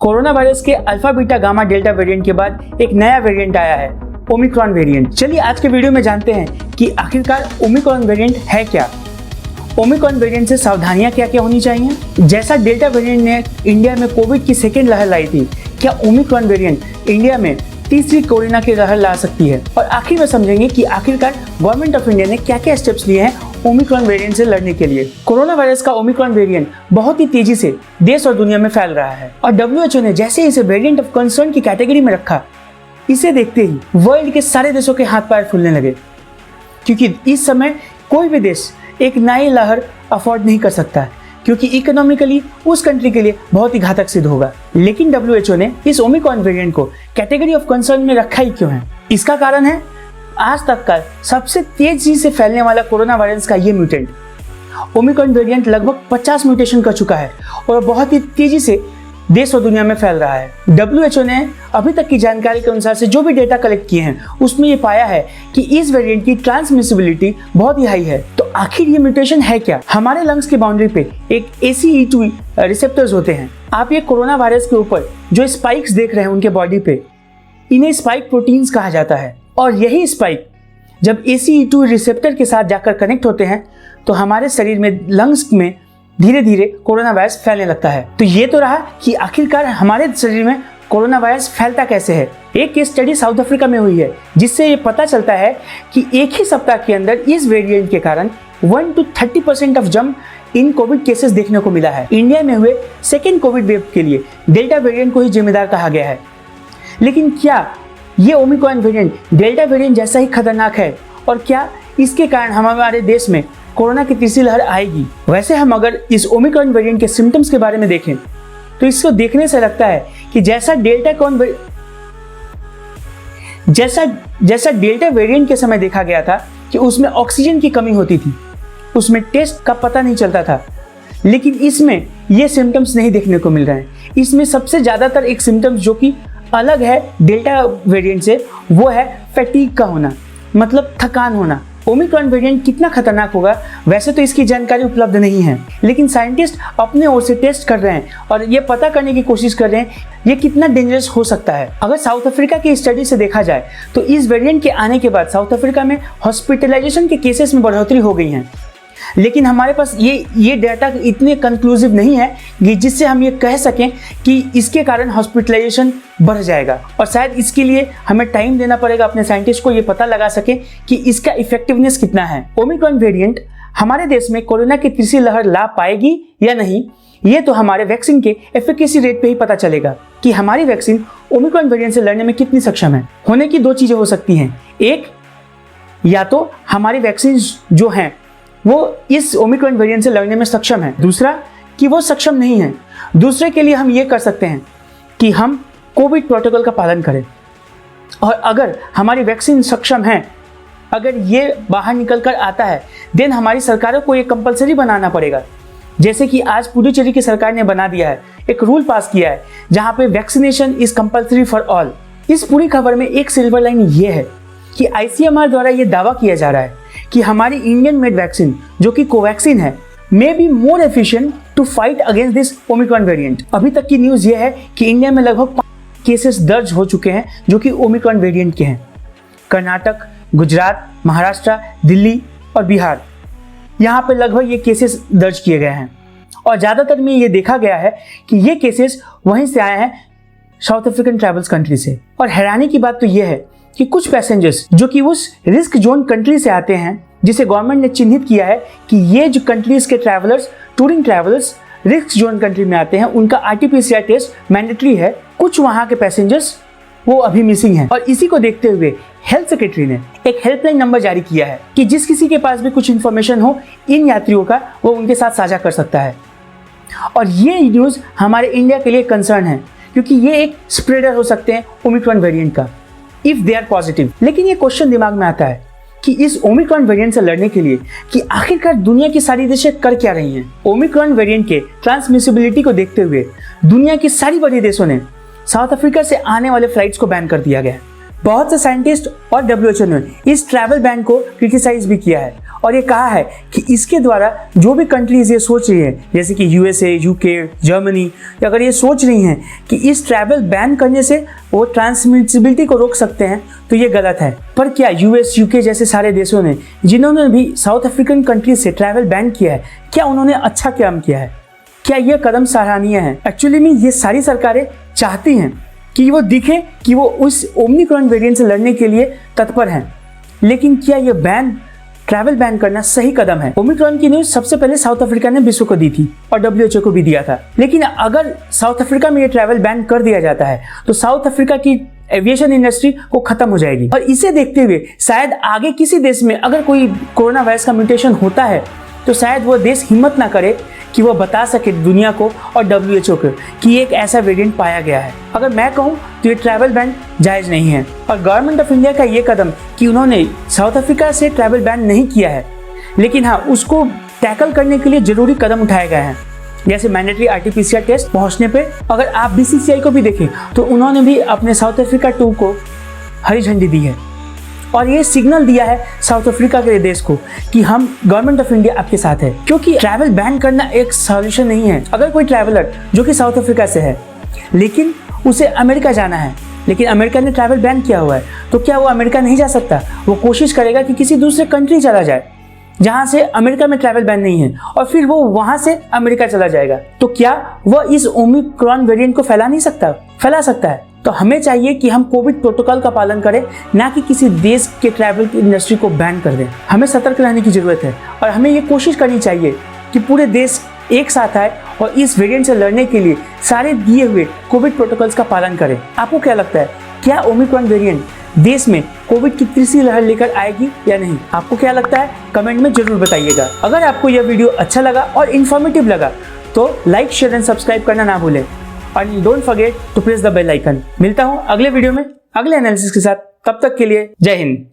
Corona virus के alpha beta gamma delta variant के बाद एक नया वेरिएंट आया है, ओमिक्रॉन वेरिएंट। चलिए आज के वीडियो में जानते हैं कि आखिरकार ओमिक्रॉन वेरिएंट है क्या, ओमिक्रॉन वेरिएंट से सावधानियां क्या क्या होनी चाहिए। जैसा डेल्टा वेरिएंट ने इंडिया में कोविड की सेकेंड लहर लाई थी, क्या ओमिक्रॉन वेरिएंट इंडिया में तीसरी कोरोना की लहर ला सकती है। और आखिर में समझेंगे कि आखिरकार गवर्नमेंट ऑफ इंडिया ने क्या क्या स्टेप्स लिए हैं ओमिक्रॉन वेरिएंट से लड़ने के लिए। कोरोना वायरस का ओमिक्रॉन वेरिएंट बहुत ही तेजी से देश और दुनिया में फैल रहा है और WHO ने जैसे इसे वेरिएंट ऑफ कंसर्न की कैटेगरी में रखा, इसे देखते ही वर्ल्ड के सारे देशों के हाथ पैर फूलने लगे, क्योंकि इस समय कोई भी देश एक नई लहर अफोर्ड नहीं कर सकता है, क्योंकि इकोनॉमिकली उस कंट्री के लिए बहुत ही घातक सिद्ध होगा। लेकिन WHO ने इस ओमिक्रॉन वेरिएंट को कैटेगरी ऑफ कंसर्न में रखा ही क्यों है? इसका कारण है आज तक का सबसे तेजी से फैलने वाला कोरोना वायरस का ये म्यूटेंट। ओमिक्रॉन वेरिएंट लगभग 50 म्यूटेशन कर चुका है और बहुत ही तेजी से देश और दुनिया में फैल रहा है। WHO ने अभी तक की जानकारी के अनुसार से जो भी डेटा कलेक्ट किए हैं, उसमें ये पाया है कि इस वेरिएंट की ट्रांसमिसिबिलिटी बहुत ही हाई है। तो आखिर ये म्यूटेशन है क्या? हमारे लंग्स की बाउंड्री पे एक ACE2 रिसेप्टर्स होते हैं। आप ये कोरोना वायरस के ऊपर जो स्पाइक्स देख रहे हैं उनके बॉडी पे, इन्हें स्पाइक प्रोटीन्स कहा जाता है। और यही स्पाइक जब ACE2 रिसेप्टर के साथ जाकर कनेक्ट होते हैं तो हमारे शरीर में, लंग्स में धीरे धीरे कोरोना वायरस फैलने लगता है। तो ये तो रहा कि आखिरकार हमारे शरीर में कोरोना वायरस फैलता कैसे है। एक केस स्टडी साउथ अफ्रीका में हुई है, जिससे ये पता चलता है कि एक ही सप्ताह के अंदर इस वेरिएंट के कारण 1 to 30% of jump in Covid cases देखने को मिला है। इंडिया में हुए सेकेंड कोविड वेव के लिए डेल्टा वेरिएंट को ही जिम्मेदार कहा गया है। लेकिन क्या ये ओमिक्रॉन वेरिएंट डेल्टा वेरिएंट जैसा ही खतरनाक है, और क्या इसके कारण हमारे देश में कोरोना की तीसरी लहर आएगी? वैसे हम अगर इस ओमिक्रॉन वेरिएंट के सिम्टम्स के बारे में देखें तो इसको देखने से लगता है कि जैसा डेल्टा वेरिएंट के समय देखा गया था कि उसमें ऑक्सीजन की कमी होती थी, उसमें टेस्ट का पता नहीं चलता था। लेकिन इसमें ये सिम्टम्स नहीं देखने को मिल रहे हैं। इसमें सबसे ज़्यादातर एक सिम्टम्स जो कि अलग है डेल्टा वेरिएंट से, वो है फैटीग का होना, मतलब थकान होना। ओमिक्रॉन वेरिएंट कितना खतरनाक होगा वैसे तो इसकी जानकारी उपलब्ध नहीं है, लेकिन साइंटिस्ट अपने ओर से टेस्ट कर रहे हैं और ये पता करने की कोशिश कर रहे हैं ये कितना डेंजरस हो सकता है। अगर साउथ अफ्रीका की स्टडी से देखा जाए तो इस वेरिएंट के आने के बाद साउथ अफ्रीका में हॉस्पिटलाइजेशन के केसेस में बढ़ोतरी हो गई है। लेकिन हमारे पास ये डाटा इतने कंक्लूसिव नहीं है कि जिससे हम ये कह सकें कि इसके कारण हॉस्पिटलाइजेशन बढ़ जाएगा, और शायद इसके लिए हमें टाइम देना पड़ेगा अपने साइंटिस्ट को ये पता लगा सके कि इसका इफेक्टिवनेस कितना है। ओमिक्रॉन वेरिएंट हमारे देश में कोरोना की तीसरी लहर ला पाएगी या नहीं, ये तो हमारे वैक्सीन के एफिकेसी रेट पे ही पता चलेगा कि हमारी वैक्सीन ओमिक्रॉन वेरिएंट से लड़ने में कितनी सक्षम है। होने की दो चीजें हो सकती हैं, एक या तो हमारी वैक्सीन जो हैं वो इस ओमिक्रॉन वेरिएंट से लड़ने में सक्षम है, दूसरा कि वो सक्षम नहीं है। दूसरे के लिए हम ये कर सकते हैं कि हम कोविड प्रोटोकॉल का पालन करें, और अगर हमारी वैक्सीन सक्षम है, अगर ये बाहर निकल कर आता है, देन हमारी सरकारों को ये कंपलसरी बनाना पड़ेगा। जैसे कि आज पुडुचेरी की सरकार ने बना दिया है, एक रूल पास किया है जहाँ पे vaccination is compulsory for all. इस पूरी खबर में एक सिल्वर लाइन ये है कि ICMR द्वारा ये दावा किया जा रहा है कि हमारी इंडियन मेड वैक्सीन जो कि कोवैक्सीन है may be more efficient to fight against this Omicron variant. अभी तक की न्यूज़ ये है कि इंडिया में लगभग 5 केसेस दर्ज हो चुके हैं जो कि ओमिक्रॉन वेरिएंट के हैं। कर्नाटक, गुजरात, महाराष्ट्र, दिल्ली और बिहार, यहाँ पे लगभग ये केसेस दर्ज किए गए हैं, और ज़्यादातर में ये देखा गया है कि ये केसेस वहीं से आए हैं साउथ अफ्रीकन ट्रैवल्स कंट्री से। और हैरानी की बात तो ये है कि कुछ पैसेंजर्स जो कि उस रिस्क जोन कंट्री से आते हैं जिसे गवर्नमेंट ने चिन्हित किया है कि ये जो कंट्रीज के travellers, touring travellers risk zone country में आते हैं, उनका RT-PCR टेस्ट मैंडेटरी है। कुछ वहां के पैसेंजर्स वो अभी मिसिंग हैं, और इसी को देखते हुए हेल्थ सेक्रेटरी ने एक हेल्पलाइन नंबर जारी किया है कि जिस किसी के पास भी कुछ इन्फॉर्मेशन हो इन यात्रियों का, वो उनके साथ साझा कर सकता है। और ये न्यूज़ हमारे इंडिया के लिए कंसर्न है, क्योंकि ये एक स्प्रेडर हो सकते हैं ओमिक्रॉन वेरिएंट का इफ दे आर पॉजिटिव। लेकिन ये क्वेश्चन दिमाग में आता है कि इस ओमिक्रॉन वेरिएंट से लड़ने के लिए कि आखिरकार दुनिया की सारी देशें कर क्या रही हैं। ओमिक्रॉन वेरिएंट के ट्रांसमिसिबिलिटी को देखते हुए दुनिया की सारी बड़ी देशों ने साउथ अफ्रीका से आने वाले फ्लाइट्स को बैन कर दिया गया है। बहुत से साइंटिस्ट और WHO ने इस ट्रैवल बैन को क्रिटिसाइज भी किया है और ये कहा है कि इसके द्वारा जो भी कंट्रीज ये सोच रही है, जैसे कि USA, UK, जर्मनी, अगर ये सोच रही हैं कि इस ट्रैवल बैन करने से वो ट्रांसमिसिबिलिटी को रोक सकते हैं, तो ये गलत है। पर क्या US, UK जैसे सारे देशों ने, जिन्होंने भी साउथ अफ्रीकन कंट्रीज से ट्रैवल बैन किया है, क्या उन्होंने अच्छा काम किया है? क्या यह कदम सराहनीय है? एक्चुअली में ये सारी सरकारें चाहती हैं कि वो दिखे कि वो उस ओमिक्रॉन वेरिएंट से लड़ने के लिए तत्पर हैं, लेकिन क्या ये ट्रैवल बैन करना सही कदम है? ओमिक्रॉन की न्यूज सबसे पहले साउथ अफ्रीका ने विश्व को दी थी और WHO को भी दिया था, लेकिन अगर साउथ अफ्रीका में ये ट्रैवल बैन कर दिया जाता है तो साउथ अफ्रीका की एविएशन इंडस्ट्री को खत्म हो जाएगी। और इसे देखते हुए शायद आगे किसी देश में अगर कोई कोरोना वायरस का म्यूटेशन होता है तो शायद वो देश हिम्मत ना करे कि वो बता सके दुनिया को और WHO को कि एक ऐसा वेरिएंट पाया गया है। अगर मैं कहूँ तो ये ट्रैवल बैन जायज़ नहीं है और गवर्नमेंट ऑफ इंडिया का ये कदम कि उन्होंने साउथ अफ्रीका से ट्रैवल बैन नहीं किया है, लेकिन हाँ उसको टैकल करने के लिए ज़रूरी कदम उठाए गए हैं, जैसे मैंडेटरी RT-PCR टेस्ट पहुँचने पर। अगर आप BCCI को भी देखें तो उन्होंने भी अपने साउथ अफ्रीका टूर को हरी झंडी दी है और ये सिग्नल दिया है साउथ अफ्रीका के देश को कि हम गवर्नमेंट ऑफ इंडिया आपके साथ है, क्योंकि ट्रैवल बैन करना एक सॉल्यूशन नहीं है। अगर कोई ट्रैवलर जो कि साउथ अफ्रीका से है लेकिन उसे अमेरिका जाना है, लेकिन अमेरिका ने ट्रैवल बैन किया हुआ है, तो क्या वो अमेरिका नहीं जा सकता? वो कोशिश करेगा कि किसी दूसरे कंट्री चला जाए जहां से अमेरिका में ट्रैवल बैन नहीं है और फिर वो वहां से अमेरिका चला जाएगा। तो क्या वह इस ओमिक्रॉन वेरिएंट को फैला नहीं सकता? फैला सकता है। तो हमें चाहिए कि हम कोविड प्रोटोकॉल का पालन करें, ना कि किसी देश के ट्रैवल इंडस्ट्री को बैन कर दें। हमें सतर्क रहने की जरूरत है और हमें ये कोशिश करनी चाहिए कि पूरे देश एक साथ आए और इस वेरिएंट से लड़ने के लिए सारे दिए हुए कोविड प्रोटोकॉल्स का पालन करें। आपको क्या लगता है, क्या ओमिक्रॉन वेरिएंट देश में कोविड की तीसरी लहर लेकर आएगी या नहीं? आपको क्या लगता है कमेंट में जरूर बताइएगा। अगर आपको यह वीडियो अच्छा लगा और इन्फॉर्मेटिव लगा तो लाइक, शेयर एंड सब्सक्राइब करना ना भूलें और don't forget to press the bell icon. मिलता हूं अगले वीडियो में अगले एनालिसिस के साथ, तब तक के लिए जय हिंद।